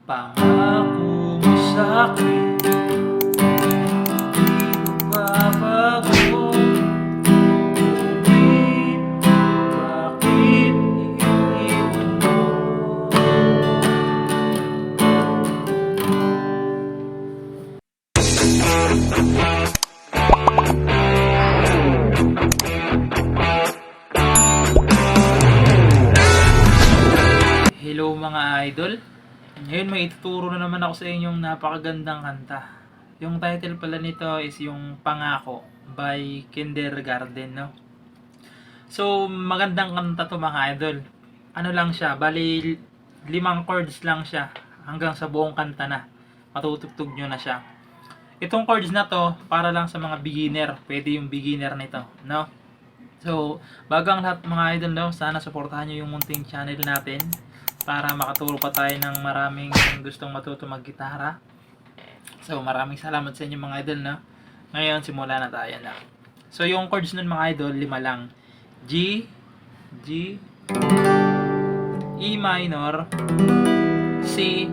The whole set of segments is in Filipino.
Pangako mo sa'kin, di magbabago. Ngunit bakit iniwan mo? Hello mga idol. Ngayon may ituturo na naman ako sa inyong napakagandang kanta. Yung title pala nito is yung Pangako by Kindergarten, no? So, magandang kanta to mga idol. Ano lang siya, bali 5 chords lang siya hanggang sa buong kanta na. Matutugtog nyo na siya. Itong chords na to, para lang sa mga beginner. Pwede yung beginner nito, no? So, bago ang lahat mga idol, no, sana suportahan nyo yung munting channel natin para makaturo pa tayo ng maraming gustong matuto maggitara. So, maraming salamat sa inyo mga idol, no? Ngayon, simula na tayo na. So, yung chords nun mga idol, 5 lang. G, G, E minor, C,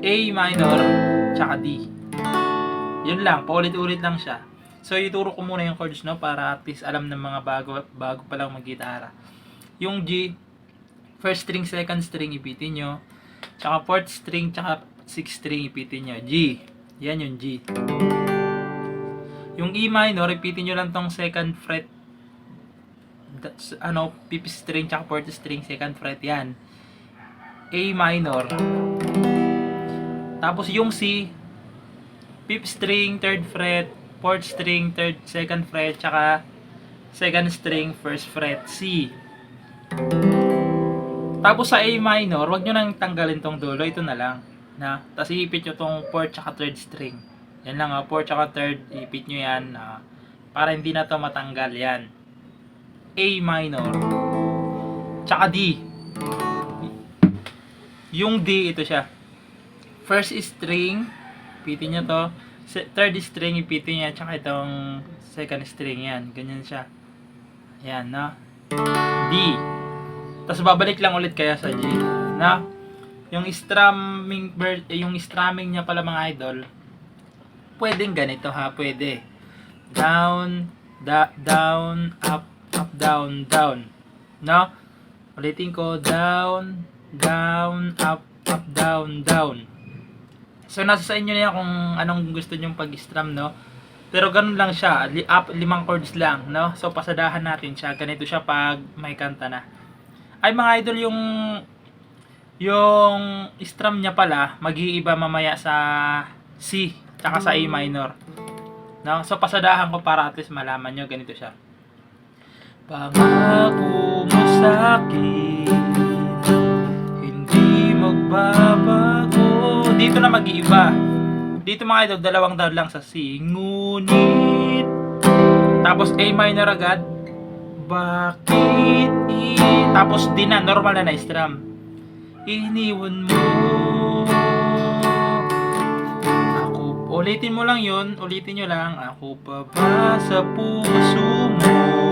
A minor, tsaka D. Yun lang, paulit-ulit lang siya. So, ituro ko muna yung chords, no, para at least alam ng mga bago pa lang maggitara. Yung G, first string, second string, ipitin nyo. Tsaka fourth string, tsaka sixth string, ipitin nyo. G. Yan yung G. Yung E minor, ipitin nyo lang tong second fret. Fifth string, tsaka fourth string, second fret. Yan. A minor. Tapos yung C, fifth string, third fret, fourth string, second fret, tsaka second string, first fret. C. Tapos sa A minor, wag nyo nang tanggalin tong dulo, ito na lang. Tapos iipit nyo tong 4 tsaka 3rd string. Yan lang, 4 tsaka 3rd, iipit nyo yan. Para hindi na to matanggal, yan. A minor. Tsaka D. Yung D, ito siya. First string, ipitin nyo to. Third string, ipitin nyo, tsaka itong second string, yan. Ganyan siya. Yan, no? D. Tapos babalik lang ulit kaya sa G, na yung strumming niya pala mga idol, pwedeng ganito ha, pwede down, down, up, up, down, down, no? Ulitin ko, down, down, up, up, down, down. So nasa sa inyo na yan kung anong gusto nyong pag-strum, no? Pero ganun lang siya, 5 chords lang, no? So pasadahan natin siya, ganito siya pag may kanta na. Ay mga idol, yung strum niya pala mag-iiba mamaya sa C tsaka sa A minor, no? So pasadahan ko para at least malaman nyo, ganito siya. Pangako mo sa'kin, hindi magbabago. Dito na mag-iiba. Dito mga idol, 2 down lang sa C. Ngunit tapos A minor agad. Bakit tapos D na, normal na strum. Iniwan mo ako. Ulitin mo lang yun. Ulitin nyo lang. Ako pa ba sa puso mo?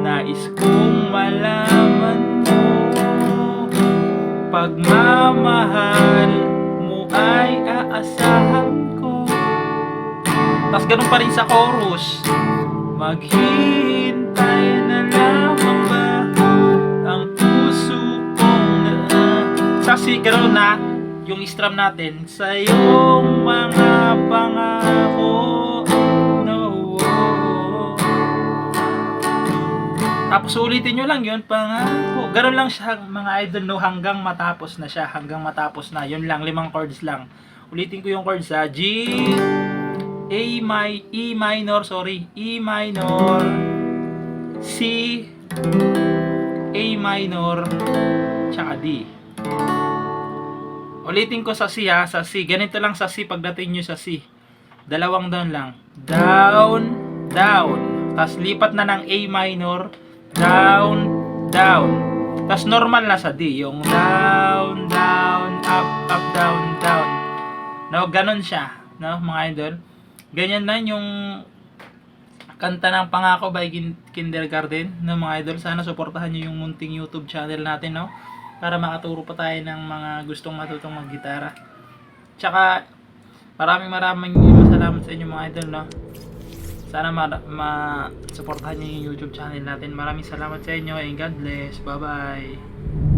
Nais kong malaman mo. Pagmamahal mo ay aasahan ko. Tapos ganun pa rin sa chorus. Maghintay na lamang ba ang puso kong sa C, gano'n na yung strum natin sa iyong mga pangako, no. Tapos ulitin nyo lang yun, pangako. Gano'n lang siya mga idol, no, hanggang matapos na siya, hanggang matapos na. Yun lang, 5 chords lang. Ulitin ko yung chords sa G, E minor, C, A minor, tsaka D. Ulitin ko sa C ha, sa C. Ganito lang sa C pagdating nyo sa C. 2 down lang. Down, down. Tapos lipat na ng A minor, down, down. Tapos normal na sa D, yung down, down, up, up, down, down. No, ganon siya, no, mga idol. Ganyan na yung kanta ng Pangako by Kindergarten, no mga idol. Sana suportahan niyo yung munting YouTube channel natin, no. para makaturo pa tayo ng mga gustong matutong maggitara. Tsaka maraming salamat sa inyo mga idol, no. Sana ma-supportahan niyo yung YouTube channel natin. Maraming salamat sa inyo and God bless. Bye bye.